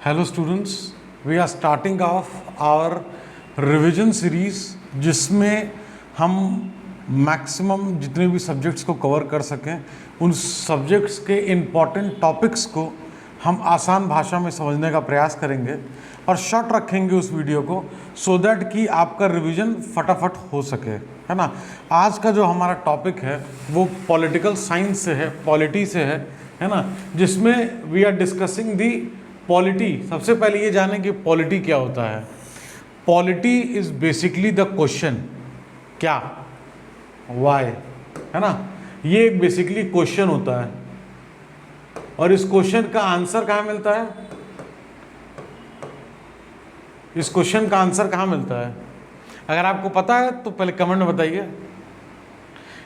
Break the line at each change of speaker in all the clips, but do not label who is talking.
Hello students, we are starting off our revision series जिसमें हम maximum जितने भी सब्जेक्ट्स को कवर कर सकें उन सब्जेक्ट्स के इम्पॉर्टेंट टॉपिक्स को हम आसान भाषा में समझने का प्रयास करेंगे और शॉर्ट रखेंगे उस वीडियो को सो दैट कि आपका रिवीजन फटाफट हो सके, है ना। आज का जो हमारा टॉपिक है वो पॉलिटिकल साइंस से है, पॉलिटी से है ना, जिसमें we are discussing the polity. सबसे पहले ये जानें कि पॉलिटी क्या होता है। Polity is basically the question, क्या, वाई, है ना। ये एक बेसिकली क्वेश्चन होता है और इस क्वेश्चन का आंसर कहाँ मिलता है? इस क्वेश्चन का आंसर कहाँ मिलता है? अगर आपको पता है तो पहले कमेंट में बताइए।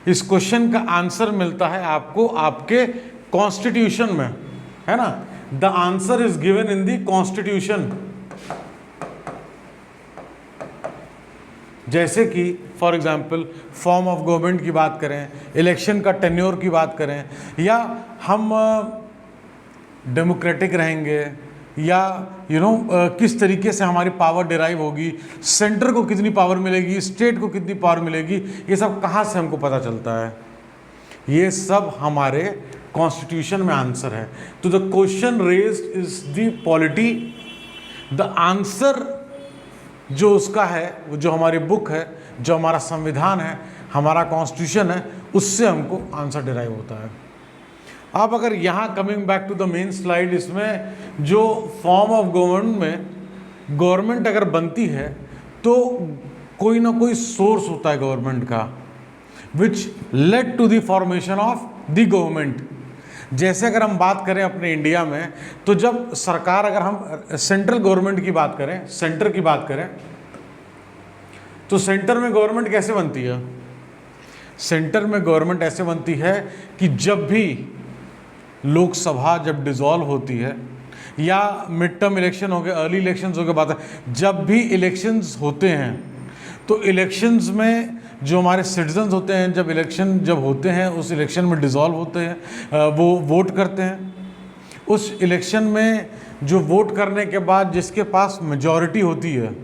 इस क्वेश्चन का आंसर मिलता है आपको आपके कॉन्स्टिट्यूशन में, है ना। The answer is given in the constitution. जैसे कि for example form of government की बात करें, इलेक्शन का टेन्योर की बात करें, या हम डेमोक्रेटिक रहेंगे, या किस तरीके से हमारी पावर डिराइव होगी, सेंटर को कितनी पावर मिलेगी, स्टेट को कितनी पावर मिलेगी, ये सब कहाँ से हमको पता चलता है? ये सब हमारे कॉन्स्टिट्यूशन में आंसर है। तो the question raised is the polity, the answer जो उसका है, जो हमारी बुक है, जो हमारा संविधान है, हमारा कॉन्स्टिट्यूशन है, उससे हमको आंसर डिराइव होता है। अब अगर यहाँ coming back to the main slide, इसमें जो फॉर्म ऑफ गवर्नमेंट में गवर्नमेंट अगर बनती है तो कोई ना कोई सोर्स होता है गवर्नमेंट का which led to the formation of the government. जैसे अगर हम बात करें अपने इंडिया में, तो जब सरकार, अगर हम सेंट्रल गवर्नमेंट की बात करें, सेंटर की बात करें, तो सेंटर में गवर्नमेंट कैसे बनती है? सेंटर में गवर्नमेंट ऐसे बनती है कि जब भी लोकसभा जब डिसॉल्व होती है, या मिड टर्म इलेक्शन हो गए, अर्ली इलेक्शंस हो गए, बात है, जब भी इलेक्शंस होते हैं तो इलेक्शंस में जो हमारे सिटीजन्स होते हैं, जब इलेक्शन जब होते हैं, उस इलेक्शन में डिसॉल्व होते हैं, वो वोट करते हैं। उस इलेक्शन में जो वोट करने के बाद जिसके पास मेजॉरिटी होती है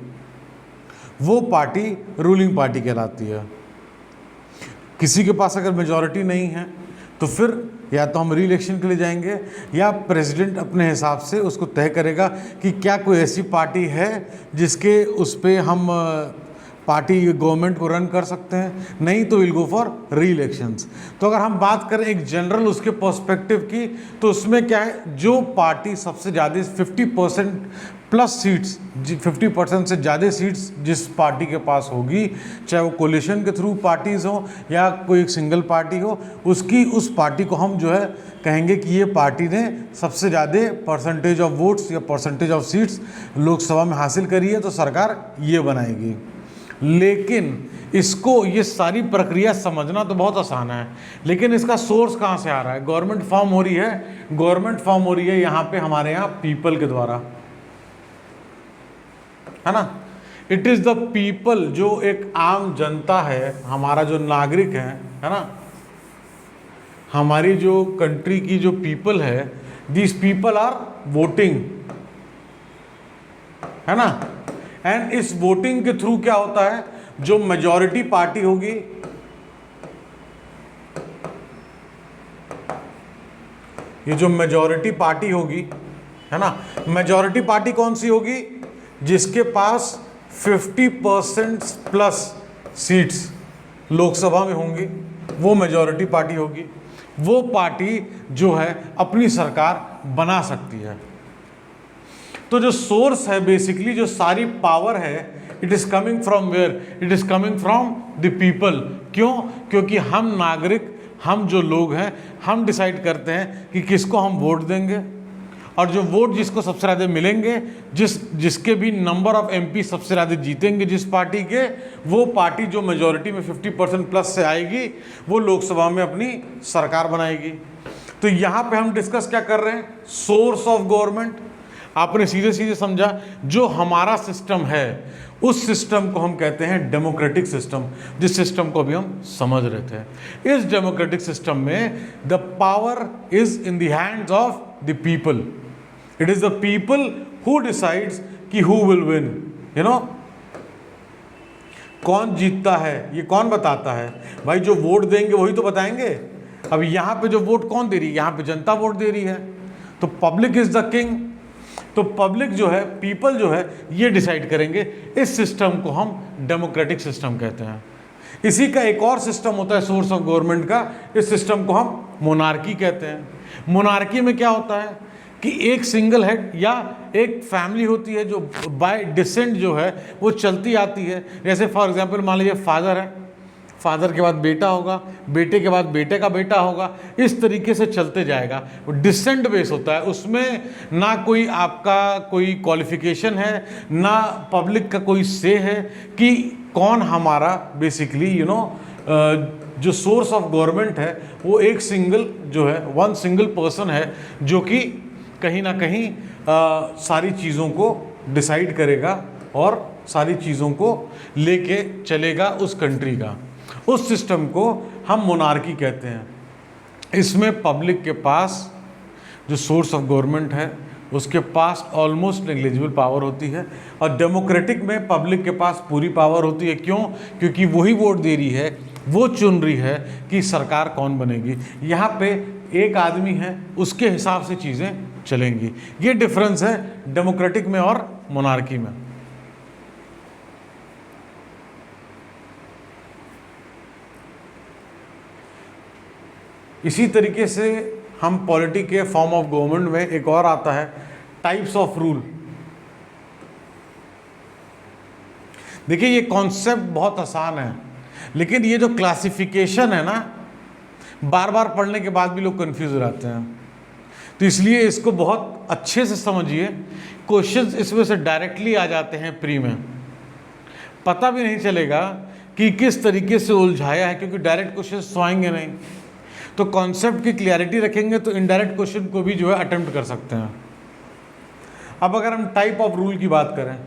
वो पार्टी रूलिंग पार्टी कहलाती है। किसी के पास अगर मेजॉरिटी नहीं है तो फिर या तो हम री इलेक्शन के लिए जाएंगे, या प्रेसिडेंट अपने हिसाब से उसको तय करेगा कि क्या कोई ऐसी पार्टी है जिसके उस पर हम पार्टी गवर्नमेंट को रन कर सकते हैं, नहीं तो विल गो फॉर री इलेक्शंस। तो अगर हम बात करें एक जनरल उसके पर्सपेक्टिव की, तो उसमें क्या है, जो पार्टी सबसे ज़्यादा 50% प्लस सीट्स, 50% से ज़्यादा सीट्स जिस पार्टी के पास होगी, चाहे वो कोलिशन के थ्रू पार्टीज़ हो या कोई एक सिंगल पार्टी हो, उस पार्टी को हम जो है कहेंगे कि ये पार्टी ने सबसे ज़्यादा परसेंटेज ऑफ वोट्स या परसेंटेज ऑफ सीट्स लोकसभा में हासिल करी है, तो सरकार ये बनाएगी। लेकिन इसको, ये सारी प्रक्रिया समझना तो बहुत आसान है, लेकिन इसका सोर्स कहाँ से आ रहा है? गवर्नमेंट फॉर्म हो रही है, गवर्नमेंट फॉर्म हो रही है यहाँ पे हमारे यहाँ पीपल के द्वारा, है ना। इट इज़ द पीपल, जो एक आम जनता है, हमारा जो नागरिक है ना, हमारी जो कंट्री की जो पीपल है, दिस पीपल आर वोटिंग, है ना। एंड इस वोटिंग के थ्रू क्या होता है, जो मेजॉरिटी पार्टी होगी, ये जो मेजॉरिटी पार्टी होगी, है ना, मेजॉरिटी पार्टी कौन सी होगी? जिसके पास 50% प्लस सीट्स लोकसभा में होंगी, वो मेजॉरिटी पार्टी होगी। वो पार्टी जो है अपनी सरकार बना सकती है। तो जो सोर्स है, बेसिकली जो सारी पावर है, it is coming from where? It is coming from the people. क्यों? क्योंकि हम नागरिक, हम जो लोग हैं, हम डिसाइड करते हैं कि किसको हम वोट देंगे, और जो वोट जिसको सबसे ज़्यादा मिलेंगे, जिसके भी नंबर ऑफ एमपी सबसे ज़्यादा जीतेंगे जिस पार्टी के, वो पार्टी जो मेजॉरिटी में 50% प्लस से आएगी, वो लोकसभा में अपनी सरकार बनाएगी। तो यहाँ पे हम डिस्कस क्या कर रहे हैं? Source of government. आपने सीधे सीधे समझा, जो हमारा सिस्टम है उस सिस्टम को हम कहते हैं डेमोक्रेटिक सिस्टम, जिस सिस्टम को अभी हम समझ रहे थे। इस डेमोक्रेटिक सिस्टम में the power is in the hands of the people, it is the people who decides कि who will win, you know. कौन जीतता है ये कौन बताता है? भाई जो वोट देंगे वही तो बताएंगे। अब यहाँ पे जो वोट कौन दे रही है? यहाँ पे जनता वोट दे रही है, तो पब्लिक इज द किंग। तो पब्लिक जो है, पीपल जो है, ये डिसाइड करेंगे। इस सिस्टम को हम डेमोक्रेटिक सिस्टम कहते हैं। इसी का एक और सिस्टम होता है सोर्स ऑफ गवर्नमेंट का, इस सिस्टम को हम मोनार्की कहते हैं। मोनार्की में क्या होता है कि एक सिंगल हेड या एक फैमिली होती है जो बाय डिसेंट जो है वो चलती आती है। जैसे फॉर एग्जांपल मान लीजिए फादर है, फादर के बाद बेटा होगा, बेटे के बाद बेटे का बेटा होगा, इस तरीके से चलते जाएगा। वो डिसेंट बेस होता है, उसमें ना कोई आपका कोई क्वालिफिकेशन है, ना पब्लिक का कोई से है कि कौन हमारा बेसिकली यू नो जो सोर्स ऑफ गवर्नमेंट है वो एक सिंगल जो है, वन सिंगल पर्सन है जो कि कहीं ना कहीं सारी चीज़ों को डिसाइड करेगा और सारी चीज़ों को लेके चलेगा उस कंट्री का। उस सिस्टम को हम मोनार्की कहते हैं। इसमें पब्लिक के पास जो सोर्स ऑफ गवर्नमेंट है उसके पास ऑलमोस्ट नेग्लिजिबल पावर होती है, और डेमोक्रेटिक में पब्लिक के पास पूरी पावर होती है। क्यों? क्योंकि वही वोट दे रही है, वो चुन रही है कि सरकार कौन बनेगी। यहाँ पे एक आदमी है, उसके हिसाब से चीज़ें चलेंगी। ये डिफरेंस है डेमोक्रेटिक में और मोनार्की में। इसी तरीके से हम पॉलिटी के फॉर्म ऑफ गवर्नमेंट में एक और आता है टाइप्स ऑफ रूल। देखिए ये कॉन्सेप्ट बहुत आसान है, लेकिन ये जो क्लासिफिकेशन है ना, बार बार पढ़ने के बाद भी लोग कंफ्यूज हो जाते हैं। तो इसलिए इसको बहुत अच्छे से समझिए। क्वेश्चंस इसमें से डायरेक्टली आ जाते हैं प्री में, पता भी नहीं चलेगा कि किस तरीके से उलझाया है, क्योंकि डायरेक्ट क्वेश्चंस तो आएंगे नहीं। तो कॉन्सेप्ट की क्लियरिटी रखेंगे तो इनडायरेक्ट क्वेश्चन को भी जो है अटेम्प्ट कर सकते हैं। अब अगर हम टाइप ऑफ रूल की बात करें,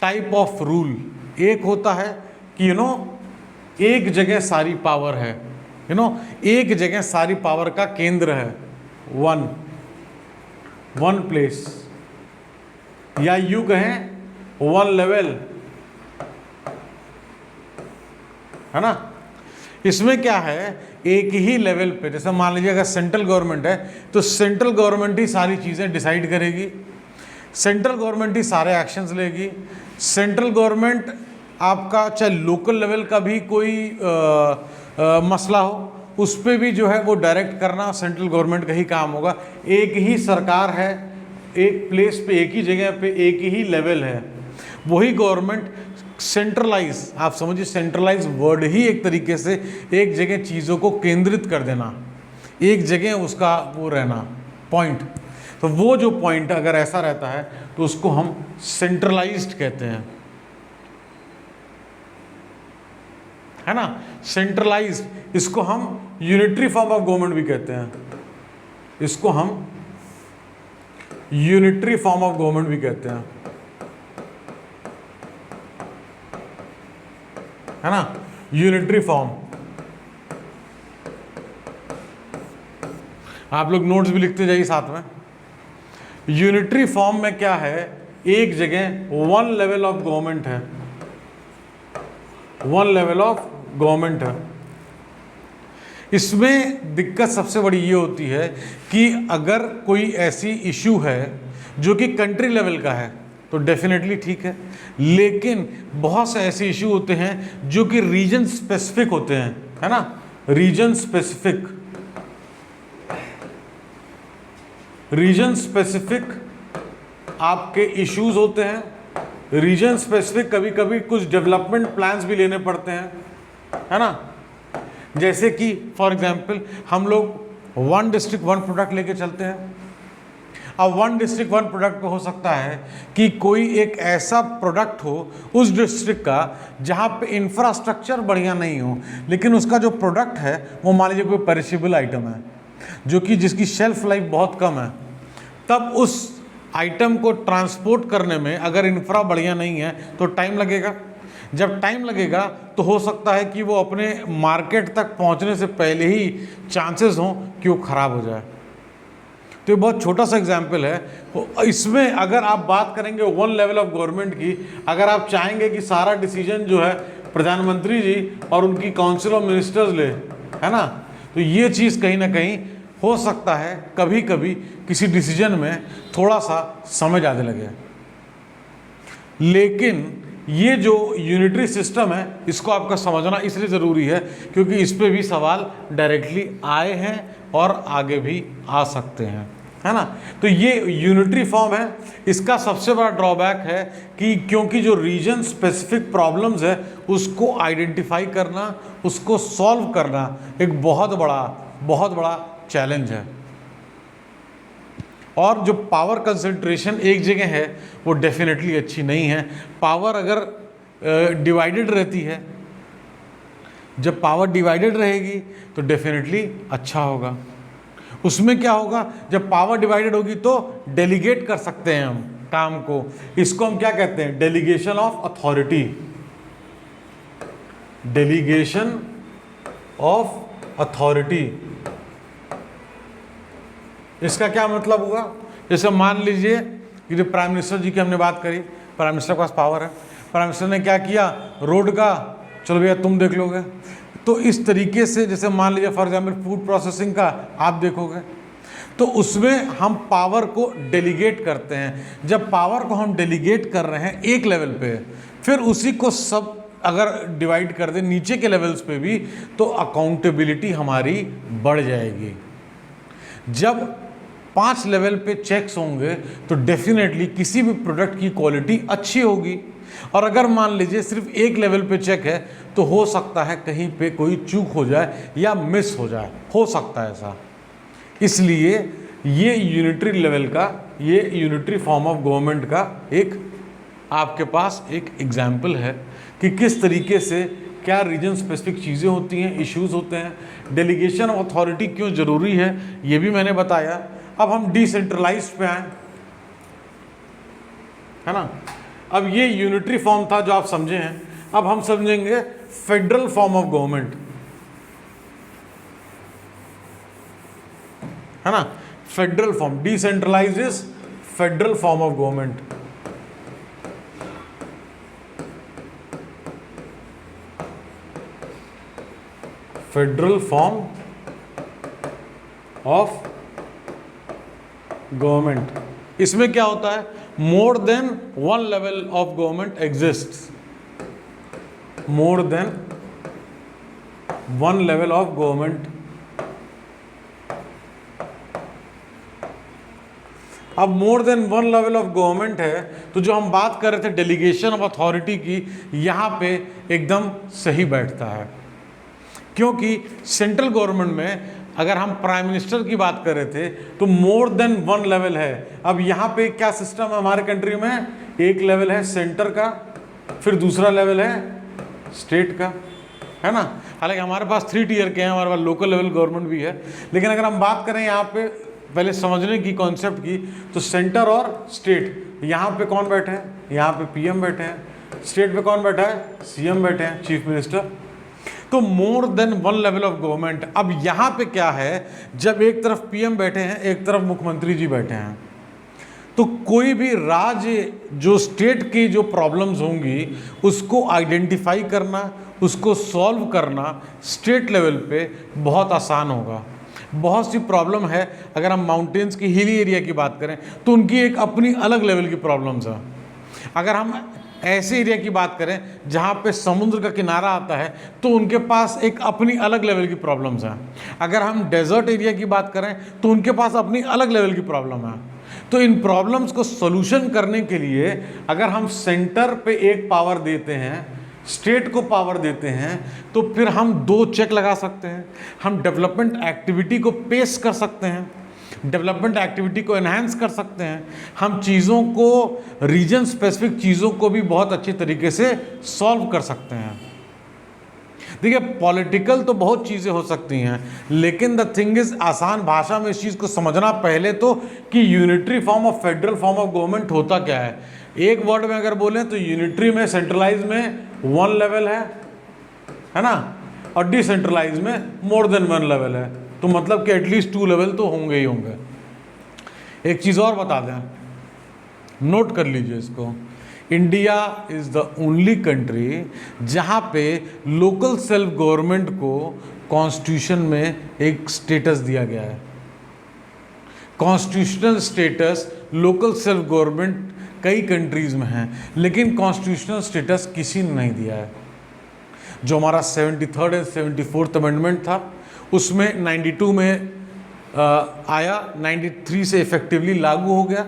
टाइप ऑफ रूल एक होता है कि एक जगह सारी पावर है, एक जगह सारी पावर का केंद्र है, वन प्लेस, या यूं कहें वन लेवल, है ना। इसमें क्या है, एक ही लेवल पे, जैसे मान लीजिए अगर सेंट्रल गवर्नमेंट है तो सेंट्रल गवर्नमेंट ही सारी चीज़ें डिसाइड करेगी, सेंट्रल गवर्नमेंट ही सारे एक्शंस लेगी। सेंट्रल गवर्नमेंट आपका चाहे लोकल लेवल का भी कोई मसला हो, उस पर भी जो है वो डायरेक्ट करना सेंट्रल गवर्नमेंट का ही काम होगा। एक ही सरकार है, एक प्लेस पे, एक ही जगह पे, एक ही लेवल है, वही गवर्नमेंट सेंट्रलाइज, आप समझिए सेंट्रलाइज वर्ड ही एक तरीके से एक जगह चीज़ों को केंद्रित कर देना, एक जगह उसका वो रहना पॉइंट। तो वो जो पॉइंट अगर ऐसा रहता है तो उसको हम सेंट्रलाइज्ड कहते हैं, है ना, सेंट्रलाइज्ड। इसको हम यूनिटरी फॉर्म ऑफ गवर्नमेंट भी कहते हैं, इसको हम यूनिटरी फॉर्म ऑफ गवर्नमेंट भी कहते हैं, है ना, यूनिटरी फॉर्म। आप लोग नोट्स भी लिखते जाइए साथ में। यूनिटरी फॉर्म में क्या है, एक जगह वन लेवल ऑफ गवर्नमेंट है, वन लेवल ऑफ गवर्नमेंट है। इसमें दिक्कत सबसे बड़ी ये होती है कि अगर कोई ऐसी इशू है जो कि कंट्री लेवल का है तो डेफिनेटली ठीक है, लेकिन बहुत से ऐसे इशू होते हैं जो कि रीजन स्पेसिफिक होते हैं, है ना, रीजन स्पेसिफिक, रीजन स्पेसिफिक आपके इश्यूज होते हैं। रीजन स्पेसिफिक कभी कभी कुछ डेवलपमेंट प्लान्स भी लेने पड़ते हैं, है ना। जैसे कि फॉर एग्जांपल हम लोग वन डिस्ट्रिक्ट वन प्रोडक्ट लेके चलते हैं। अब वन डिस्ट्रिक्ट वन प्रोडक्ट पे हो सकता है कि कोई एक ऐसा प्रोडक्ट हो उस डिस्ट्रिक्ट का जहाँ पे इंफ्रास्ट्रक्चर बढ़िया नहीं हो, लेकिन उसका जो प्रोडक्ट है वो मान लीजिए कोई पेरिशेबल आइटम है जो कि जिसकी शेल्फ लाइफ बहुत कम है। तब उस आइटम को ट्रांसपोर्ट करने में अगर इंफ्रा बढ़िया नहीं है तो टाइम लगेगा। जब टाइम लगेगा तो हो सकता है कि वो अपने मार्केट तक पहुंचने से पहले ही चांसेस हों कि वो ख़राब हो जाए। तो ये बहुत छोटा सा एग्जाम्पल है। इसमें अगर आप बात करेंगे वन लेवल ऑफ गवर्नमेंट की, अगर आप चाहेंगे कि सारा डिसीजन जो है प्रधानमंत्री जी और उनकी काउंसिल ऑफ मिनिस्टर्स ले, है ना, तो ये चीज़ कहीं ना कहीं हो सकता है कभी कभी किसी डिसीजन में थोड़ा सा समय ज़्यादा लगे। लेकिन ये जो यूनिटरी सिस्टम है इसको आपका समझना इसलिए ज़रूरी है क्योंकि इस पे भी सवाल डायरेक्टली आए हैं और आगे भी आ सकते हैं, है ना। तो ये यूनिटरी फॉर्म है। इसका सबसे बड़ा ड्रॉबैक है कि क्योंकि जो रीजन स्पेसिफिक प्रॉब्लम्स है उसको आइडेंटिफाई करना, उसको सॉल्व करना एक बहुत बड़ा चैलेंज है। और जो पावर कंसंट्रेशन एक जगह है वो डेफिनेटली अच्छी नहीं है। पावर अगर डिवाइडेड रहती है, जब पावर डिवाइडेड रहेगी तो डेफिनेटली अच्छा होगा। उसमें क्या होगा, जब पावर डिवाइडेड होगी तो डेलीगेट कर सकते हैं हम काम को। इसको हम क्या कहते हैं, delegation of authority. Delegation of authority, इसका क्या मतलब हुआ, जैसे मान लीजिए कि जो प्राइम मिनिस्टर जी की हमने बात करी, प्राइम मिनिस्टर के पास पावर है, प्राइम मिनिस्टर ने क्या किया, रोड का चलो भैया तुम देख लोगे। तो इस तरीके से जैसे मान लीजिए फॉर एग्जांपल फूड प्रोसेसिंग का आप देखोगे, तो उसमें हम पावर को डेलीगेट करते हैं। जब पावर को हम डेलीगेट कर रहे हैं एक लेवल पे, फिर उसी को सब अगर डिवाइड कर दें नीचे के लेवल्स पे भी, तो अकाउंटेबिलिटी हमारी बढ़ जाएगी। जब 5 लेवल पे चेक्स होंगे तो डेफिनेटली किसी भी प्रोडक्ट की क्वालिटी अच्छी होगी। और अगर मान लीजिए सिर्फ एक लेवल पे चेक है तो हो सकता है कहीं पे कोई चूक हो जाए या मिस हो जाए, हो सकता है ऐसा। इसलिए ये यूनिटरी लेवल का, ये यूनिटरी फॉर्म ऑफ गवर्नमेंट का एक आपके पास एक एग्जाम्पल है कि किस तरीके से क्या रीजन स्पेसिफिक चीज़ें होती हैं, इश्यूज होते हैं। डेलीगेशन ऑफ अथॉरिटी क्यों ज़रूरी है ये भी मैंने बताया। अब हम डिसेंट्रलाइज्ड पे आए, है ना। अब ये यूनिटरी फॉर्म था जो आप समझे हैं। अब हम समझेंगे फेडरल फॉर्म ऑफ गवर्नमेंट, है ना। Federal form, decentralized is federal form of government. Federal form of government, इसमें क्या होता है, more than one level of government exists, more than one level of government. अब more than one level of government है तो जो हम बात कर रहे थे डेलीगेशन ऑफ अथॉरिटी की, यहाँ पे एकदम सही बैठता है। क्योंकि सेंट्रल गवर्नमेंट में अगर हम प्राइम मिनिस्टर की बात कर रहे थे तो मोर देन वन लेवल है। अब यहाँ पे क्या सिस्टम है हमारे कंट्री में, एक लेवल है सेंटर का, फिर दूसरा लेवल है स्टेट का, है ना। हालांकि हमारे पास 3 टियर के हैं, हमारे पास लोकल लेवल गवर्नमेंट भी है। लेकिन अगर हम बात करें यहाँ पे पहले समझने की कॉन्सेप्ट की, तो सेंटर और स्टेट, यहाँ पे कौन बैठे हैं, यहाँ पे पीएम बैठे हैं, स्टेट पे कौन बैठा है, सीएम बैठे हैं, चीफ मिनिस्टर। तो मोर than one level of government. अब यहाँ पे क्या है, जब एक तरफ पीएम बैठे हैं, एक तरफ मुख्यमंत्री जी बैठे हैं, तो कोई भी राज्य जो स्टेट की जो प्रॉब्लम्स होंगी उसको आइडेंटिफाई करना, उसको सॉल्व करना स्टेट लेवल पे बहुत आसान होगा। बहुत सी प्रॉब्लम है, अगर हम माउंटेन्स की हिली एरिया की बात करें तो उनकी एक अपनी अलग लेवल की प्रॉब्लम्स है। अगर हम ऐसे एरिया की बात करें जहाँ पे समुद्र का किनारा आता है तो उनके पास एक अपनी अलग लेवल की प्रॉब्लम्स हैं। अगर हम डेजर्ट एरिया की बात करें तो उनके पास अपनी अलग लेवल की प्रॉब्लम है। तो इन प्रॉब्लम्स को सोल्यूशन करने के लिए अगर हम सेंटर पे एक पावर देते हैं, स्टेट को पावर देते हैं, तो फिर हम 2 चेक लगा सकते हैं। हम डेवलपमेंट एक्टिविटी को पेश कर सकते हैं, डेवलपमेंट एक्टिविटी को एनहांस कर सकते हैं। हम चीज़ों को, रीजन स्पेसिफिक चीज़ों को भी बहुत अच्छी तरीके से सॉल्व कर सकते हैं। देखिए पॉलिटिकल तो बहुत चीज़ें हो सकती हैं, लेकिन द थिंग इज आसान भाषा में इस चीज़ को समझना पहले तो कि unitary form of federal form of government होता क्या है। एक वर्ड में अगर बोलें तो यूनिटरी में, सेंट्रलाइज में 1 लेवल है ना, और डिसेंट्रलाइज में मोर देन 1 लेवल है। तो मतलब कि एटलीस्ट 2 लेवल तो होंगे ही होंगे। एक चीज़ और बता दें, नोट कर लीजिए इसको, India is the only country जहाँ पे लोकल सेल्फ गवर्नमेंट को कॉन्स्टिट्यूशन में एक स्टेटस दिया गया है। Constitutional status local self government कई कंट्रीज़ में है, लेकिन कॉन्स्टिट्यूशनल स्टेटस किसी ने नहीं दिया है। जो हमारा 73rd एंड 74th अमेंडमेंट था उसमें 92 में आया, 93 से इफेक्टिवली लागू हो गया।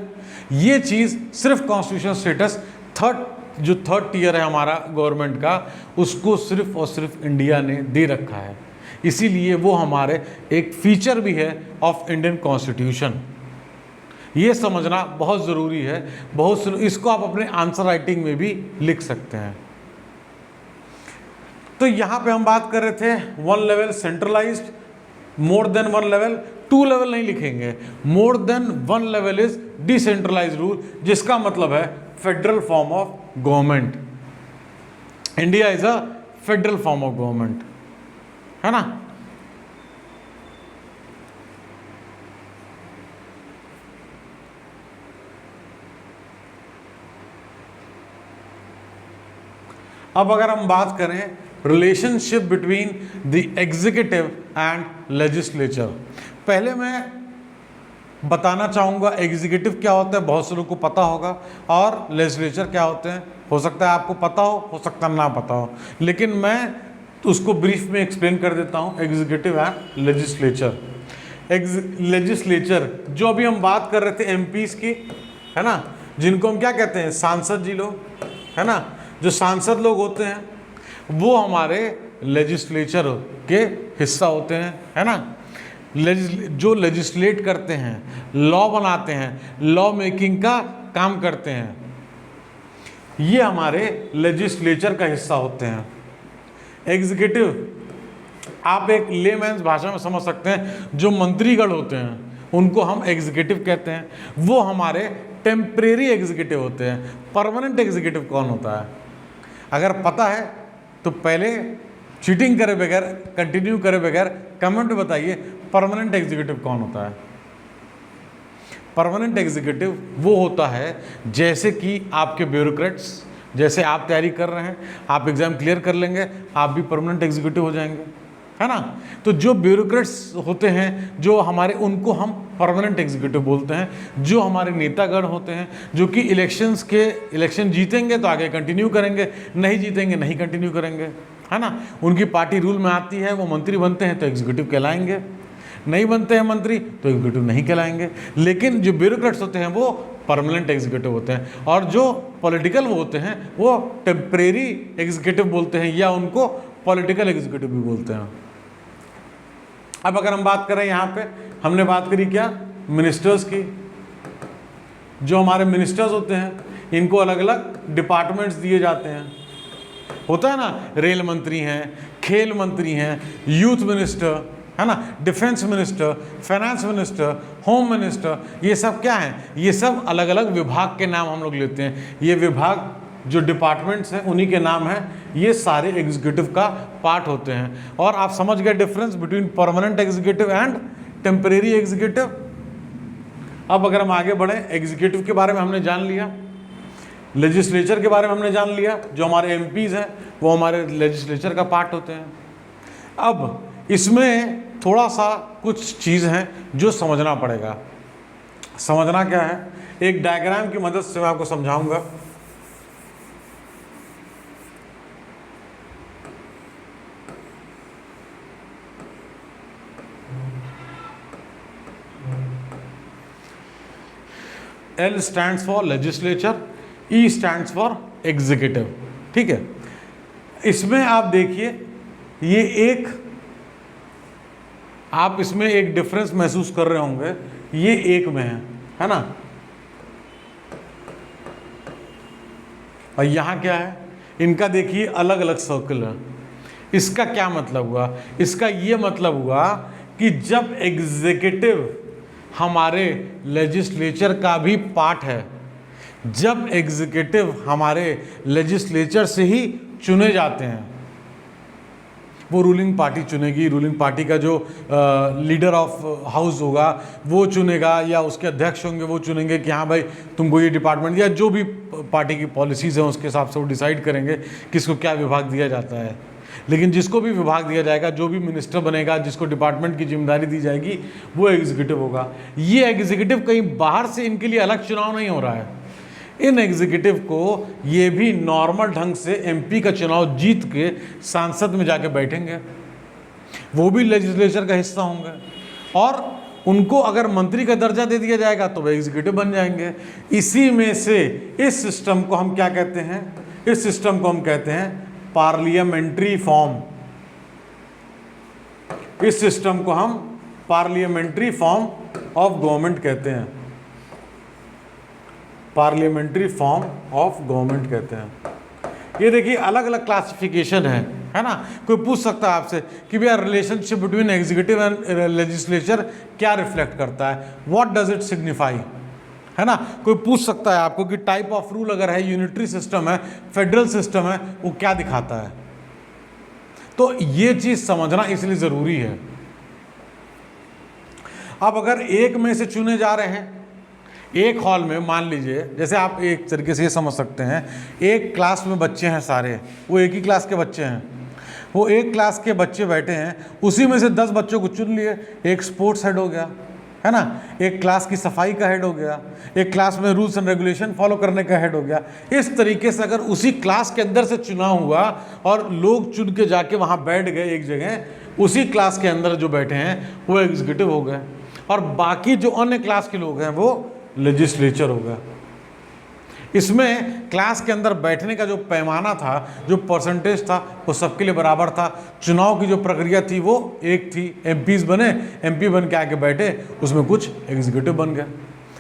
ये चीज़ सिर्फ कॉन्स्टिट्यूशनल स्टेटस थर्ड टीयर है हमारा गवर्नमेंट का, उसको सिर्फ और सिर्फ इंडिया ने दे रखा है। इसीलिए वो हमारे एक फीचर भी है ऑफ इंडियन कॉन्स्टिट्यूशन। ये समझना बहुत ज़रूरी है, इसको आप अपने आंसर राइटिंग में भी लिख सकते हैं। तो यहाँ पे हम बात कर रहे थे 1 level centralised, more than 1 level, 2 level नहीं लिखेंगे, more than 1 level is decentralised rule, जिसका मतलब है federal form of government. India is a federal form of government, है ना। अब अगर हम बात करें relationship between the executive and legislature, पहले मैं बताना चाहूँगा एग्जीक्यूटिव क्या होता है, बहुत से लोगों को पता होगा, और लेजिस्लेचर क्या होते हैं, हो सकता है आपको पता हो सकता है ना पता हो, लेकिन मैं उसको ब्रीफ में एक्सप्लेन कर देता हूँ। Executive and legislature. लेजिस्लेचर जो अभी हम बात कर रहे थे एमपीज की, है ना, जिनको हम क्या कहते हैं, सांसद जी लोग, है ना। जो सांसद लोग होते हैं वो हमारे लेजिस्लेचर के हिस्सा होते हैं, है ना। जो लेजिस्लेट करते हैं, लॉ बनाते हैं, लॉ मेकिंग का काम करते हैं, ये हमारे लेजिस्लेचर का हिस्सा होते हैं। एग्जीक्यूटिव आप एक लेमैन्स भाषा में समझ सकते हैं, जो मंत्रीगण होते हैं उनको हम एग्जीक्यूटिव कहते हैं, वो हमारे टेम्परेरी एग्जीक्यूटिव होते हैं। परमानेंट एग्जीक्यूटिव कौन होता है, अगर पता है तो पहले चीटिंग करे बगैर, कंटिन्यू करे बगैर कमेंट में बताइए परमानेंट एग्जीक्यूटिव कौन होता है। परमानेंट एग्जीक्यूटिव वो होता है जैसे कि आपके ब्यूरोक्रेट्स, जैसे आप तैयारी कर रहे हैं, आप एग्जाम क्लियर कर लेंगे, आप भी परमानेंट एग्जीक्यूटिव हो जाएंगे, है ना। तो जो ब्यूरोक्रेट्स होते हैं जो हमारे, उनको हम परमानेंट एग्जीक्यूटिव बोलते हैं। जो हमारे नेतागण होते हैं जो कि इलेक्शन जीतेंगे तो आगे कंटिन्यू करेंगे, नहीं जीतेंगे नहीं कंटिन्यू करेंगे, है ना। उनकी पार्टी रूल में आती है, वो मंत्री बनते हैं तो एग्जीक्यूटिव कहलाएंगे, नहीं बनते हैं मंत्री तो एग्जीक्यूटिव नहीं कहलाएंगे। लेकिन जो ब्यूरोक्रेट्स होते हैं वो परमानेंट एग्जीक्यूटिव होते हैं, और जो पॉलिटिकल वो होते हैं वो टेम्परेरी एग्जीक्यूटिव बोलते हैं, या उनको पॉलिटिकल एग्जीक्यूटिव भी बोलते हैं। अब अगर हम बात करें, यहाँ पे हमने बात करी क्या, मिनिस्टर्स की। जो हमारे मिनिस्टर्स होते हैं इनको अलग अलग डिपार्टमेंट्स दिए जाते हैं, होता है ना, रेल मंत्री हैं, खेल मंत्री हैं, यूथ मिनिस्टर, है ना, defence minister, finance minister, home minister, ये सब क्या है, ये सब अलग अलग विभाग के नाम हम लोग लेते हैं। ये विभाग जो डिपार्टमेंट्स हैं उन्हीं के नाम हैं, ये सारे एग्जीक्यूटिव का पार्ट होते हैं। और आप समझ गए difference between permanent executive and temporary executive. अब अगर हम आगे बढ़ें, एग्जीक्यूटिव के बारे में हमने जान लिया, लेजिस्लेचर के बारे में हमने जान लिया, जो हमारे एमपीज हैं वो हमारे लेजिस्लेचर का पार्ट होते हैं। अब इसमें थोड़ा सा कुछ चीज़ हैं जो समझना पड़ेगा। समझना क्या है, एक डायग्राम की मदद से मैं आपको समझाऊंगा। L stands for legislature, E stands for executive, ठीक है। इसमें आप देखिए, ये एक, आप इसमें एक डिफरेंस महसूस कर रहे होंगे, ये एक में है ना, और यहाँ क्या है, इनका देखिए अलग अलग सर्कल है। इसका क्या मतलब हुआ, इसका ये मतलब हुआ कि जब एग्जीक्यूटिव हमारे लेजिस्लेचर का भी पार्ट है, जब एग्जीक्यूटिव हमारे लेजिस्लेचर से ही चुने जाते हैं, वो रूलिंग पार्टी चुनेगी, रूलिंग पार्टी का जो लीडर ऑफ हाउस होगा वो चुनेगा, या उसके अध्यक्ष होंगे वो चुनेंगे कि हाँ भाई तुमको ये डिपार्टमेंट, या जो भी पार्टी की पॉलिसीज़ हैं उसके हिसाब से वो डिसाइड करेंगे किसको क्या विभाग दिया जाता है। लेकिन जिसको भी विभाग दिया जाएगा, जो भी मिनिस्टर बनेगा, जिसको डिपार्टमेंट की जिम्मेदारी दी जाएगी, वो एग्जीक्यूटिव होगा। ये एग्जीक्यूटिव कहीं बाहर से इनके लिए अलग चुनाव नहीं हो रहा है। इन एग्जीक्यूटिव को ये भी नॉर्मल ढंग से एमपी का चुनाव जीत के सांसद में जाके बैठेंगे, वो भी लेजिस्लेचर का हिस्सा होंगे, और उनको अगर मंत्री का दर्जा दे दिया जाएगा तो वो एग्जीक्यूटिव बन जाएंगे। इसी में से इस सिस्टम को हम क्या कहते हैं? इस सिस्टम को हम कहते हैं पार्लियामेंट्री फॉर्म। इस सिस्टम को हम पार्लियामेंट्री फॉर्म ऑफ गवर्नमेंट कहते हैं। पार्लियामेंट्री फॉर्म ऑफ गवर्नमेंट कहते हैं। ये देखिए अलग अलग क्लासिफिकेशन है ना। कोई पूछ सकता है आपसे कि भैया relationship between executive and legislature क्या रिफ्लेक्ट करता है, व्हाट डज इट सिग्निफाई, है ना। कोई पूछ सकता है आपको कि टाइप ऑफ रूल अगर है, यूनिटरी सिस्टम है, फेडरल सिस्टम है, वो क्या दिखाता है। तो ये चीज समझना इसलिए जरूरी है। अब अगर एक में से चुने जा रहे हैं, एक हॉल में मान लीजिए, जैसे आप एक तरीके से ये समझ सकते हैं, एक क्लास में बच्चे हैं सारे, वो एक ही क्लास के बच्चे हैं, वो एक क्लास के बच्चे बैठे हैं, उसी में से 10 बच्चों को चुन लिए, एक स्पोर्ट्स हेड हो गया, है ना, एक क्लास की सफाई का हेड हो गया, एक क्लास में रूल्स एंड रेगुलेशन फॉलो करने का हेड हो गया। इस तरीके से अगर उसी क्लास के अंदर से चुनाव हुआ और लोग चुन के जाके वहाँ बैठ गए एक जगह, उसी क्लास के अंदर जो बैठे हैं वो एग्जीक्यूटिव हो गए, और बाकी जो अन्य क्लास के लोग हैं वो लेजिस्लेचर हो गया। इसमें क्लास के अंदर बैठने का जो पैमाना था, जो परसेंटेज था, वो सबके लिए बराबर था। चुनाव की जो प्रक्रिया थी वो एक थी, एमपीज बने, एमपी बन के आके बैठे, उसमें कुछ एग्जीक्यूटिव बन गए।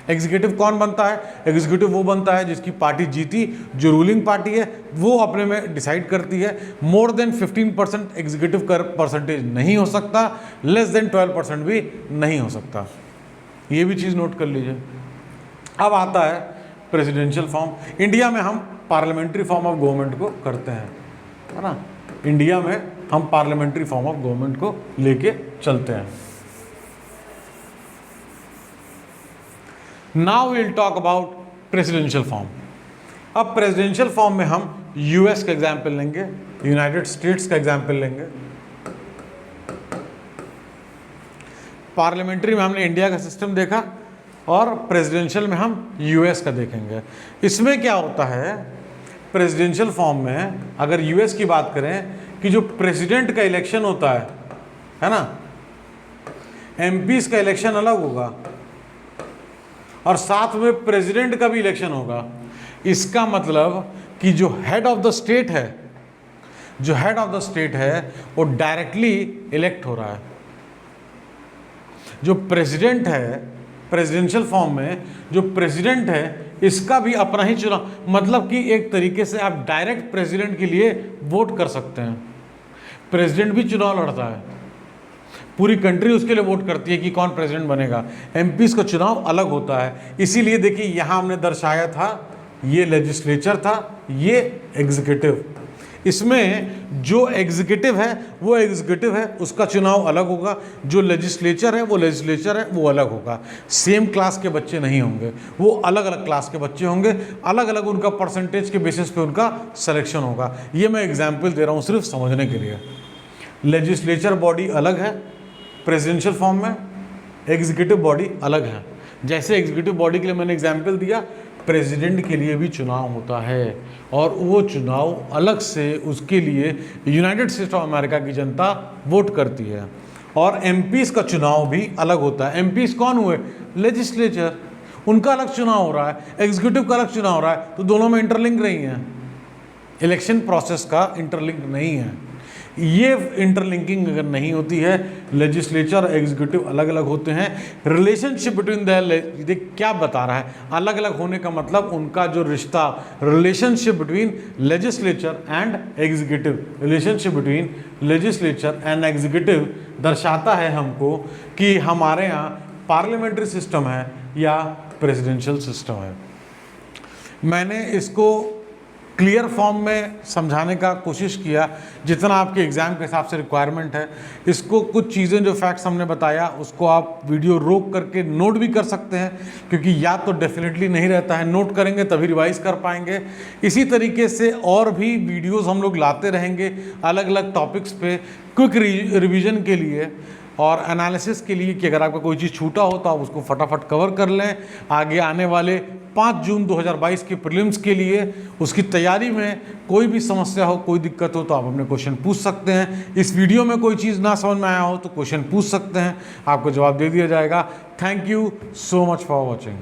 एग्जीक्यूटिव कौन बनता है? एग्जीक्यूटिव वो बनता है जिसकी पार्टी जीती, जो रूलिंग पार्टी है वो अपने में डिसाइड करती है। मोर देन 15% एग्जीक्यूटिव का परसेंटेज नहीं हो सकता, लेस देन 12% भी नहीं हो सकता। ये भी चीज़ नोट कर लीजिए। अब आता है प्रेसिडेंशियल फॉर्म। इंडिया में हम पार्लियामेंट्री फॉर्म ऑफ गवर्नमेंट को करते हैं, है ना। इंडिया में हम पार्लियामेंट्री फॉर्म ऑफ गवर्नमेंट को लेके चलते हैं। Now we will talk about presidential form. अब प्रेसिडेंशियल फॉर्म में हम यूएस का एग्जाम्पल लेंगे, यूनाइटेड स्टेट्स का एग्जाम्पल लेंगे। पार्लियामेंट्री में हमने इंडिया का सिस्टम देखा, और प्रेसिडेंशियल में हम यूएस का देखेंगे। इसमें क्या होता है, प्रेसिडेंशियल फॉर्म में अगर यूएस की बात करें कि जो प्रेसिडेंट का इलेक्शन होता है ना, एमपीज का इलेक्शन अलग होगा, और साथ में प्रेसिडेंट का भी इलेक्शन होगा। इसका मतलब कि जो हेड ऑफ द स्टेट है, जो हेड ऑफ द स्टेट है वो डायरेक्टली इलेक्ट हो रहा है। जो प्रेसिडेंट है, प्रेसिडेंशियल फॉर्म में जो प्रेसिडेंट है, इसका भी अपना ही चुनाव, मतलब कि एक तरीके से आप डायरेक्ट प्रेसिडेंट के लिए वोट कर सकते हैं। प्रेसिडेंट भी चुनाव लड़ता है, पूरी कंट्री उसके लिए वोट करती है कि कौन प्रेसिडेंट बनेगा। एमपीज का चुनाव अलग होता है। इसीलिए देखिए यहाँ हमने दर्शाया था, ये लेजिस्लेचर था, ये एग्जीक्यूटिव। इसमें जो एग्जीक्यूटिव है वो एग्जीक्यूटिव है, उसका चुनाव अलग होगा। जो लेजिस्लेचर है वो लेजिस्लेचर है, वो अलग होगा। सेम क्लास के बच्चे नहीं होंगे, वो अलग अलग क्लास के बच्चे होंगे, अलग अलग उनका परसेंटेज के बेसिस पे उनका सिलेक्शन होगा। ये मैं एग्जाम्पल दे रहा हूँ सिर्फ समझने के लिए। लेजिस्लेचर बॉडी अलग है प्रेसिडेंशियल फॉर्म में, एग्जीक्यूटिव बॉडी अलग है। जैसे एग्जीक्यूटिव बॉडी के लिए मैंने एग्जाम्पल दिया, प्रेसिडेंट के लिए भी चुनाव होता है, और वो चुनाव अलग से उसके लिए यूनाइटेड स्टेट्स ऑफ अमेरिका की जनता वोट करती है। और एमपीज का चुनाव भी अलग होता है। एमपीज कौन हुए? लेजिस्लेचर, उनका अलग चुनाव हो रहा है, एग्जीक्यूटिव का अलग चुनाव हो रहा है, तो दोनों में इंटरलिंक नहीं है। इलेक्शन प्रोसेस का इंटरलिंक नहीं है। ये इंटरलिंकिंग अगर नहीं होती है, लेजिस्लेचर और एग्जीक्यूटिव अलग अलग होते हैं। रिलेशनशिप बिटवीन द, क्या बता रहा है, अलग अलग होने का मतलब उनका जो रिश्ता, relationship between legislature and executive, relationship between legislature and executive दर्शाता है हमको कि हमारे यहाँ पार्लियामेंट्री सिस्टम है या प्रेसिडेंशियल सिस्टम है। मैंने इसको क्लियर फॉर्म में समझाने का कोशिश किया जितना आपके एग्ज़ाम के हिसाब से रिक्वायरमेंट है। इसको कुछ चीज़ें जो फैक्ट्स हमने बताया उसको आप वीडियो रोक करके नोट भी कर सकते हैं, क्योंकि याद तो डेफिनेटली नहीं रहता है, नोट करेंगे तभी रिवाइज़ कर पाएंगे। इसी तरीके से और भी वीडियोस हम लोग लाते रहेंगे अलग अलग टॉपिक्स पे क्विक रिवीजन के लिए और एनालिसिस के लिए, कि अगर आपका कोई चीज़ छूटा हो तो आप उसको फटाफट कवर कर लें। आगे आने वाले 5 जून 2022 के प्रीलिम्स के लिए उसकी तैयारी में कोई भी समस्या हो, कोई दिक्कत हो तो आप अपने क्वेश्चन पूछ सकते हैं। इस वीडियो में कोई चीज़ ना समझ में आया हो तो क्वेश्चन पूछ सकते हैं, आपको जवाब दे दिया जाएगा। Thank you so much for watching.